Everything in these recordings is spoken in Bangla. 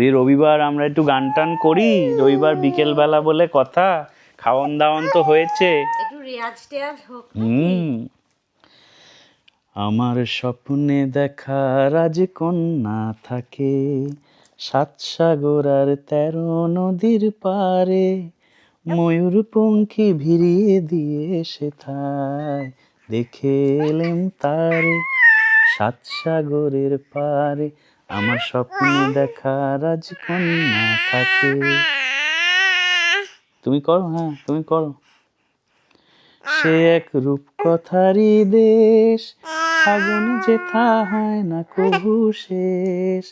এই রবিবার আমরা একটু গান টান করি, রবিবার বিকেল বেলা বলে কথা, খাওয়ান দাওয়ান তো হয়েছে, একটু রেয়াজ টেয়াজ হোক। আমার স্বপ্নে দেখা রাজকন্যা থাকে 7 সাগর আর 13 নদীর পারে, ময়ূর পঙ্খী ভিড়িয়ে দিয়ে সেথায় দেখে এলেম তারে 7 সাগরের পারে, আমার স্বপ্নে দেখা রাজকন্যা থাকে। তুমি করো, হ্যাঁ তুমি করো। সে এক রূপকথারই দেশ, ফাগুন যেথা হয় না কবু শেষ,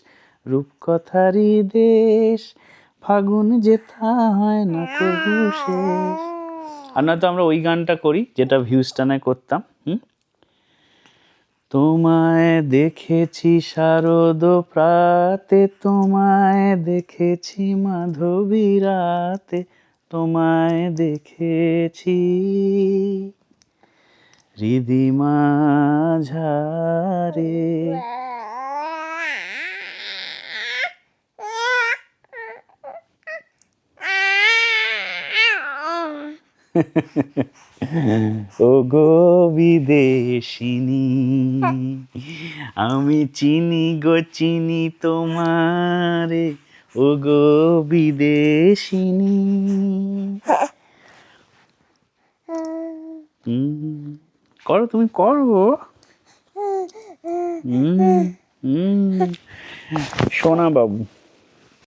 রূপকথারই দেশ, ফাগুন যেথা হয় না কবু শেষ। আর নয়তো আমরা ওই গানটা করি যেটা ভিউস্টানে করতাম। তোমায় দেখেছি শারদ প্রাতে, তোমায় দেখেছি মাধবী রাতে, তোমায় দেখেছি হৃদি মাঝারে। ও গো বিদেশিনী, আমি চিনি গো চিনি তোমারে, ও গো বিদেশিনী। করো, তুমি করো। সোনা বাবু।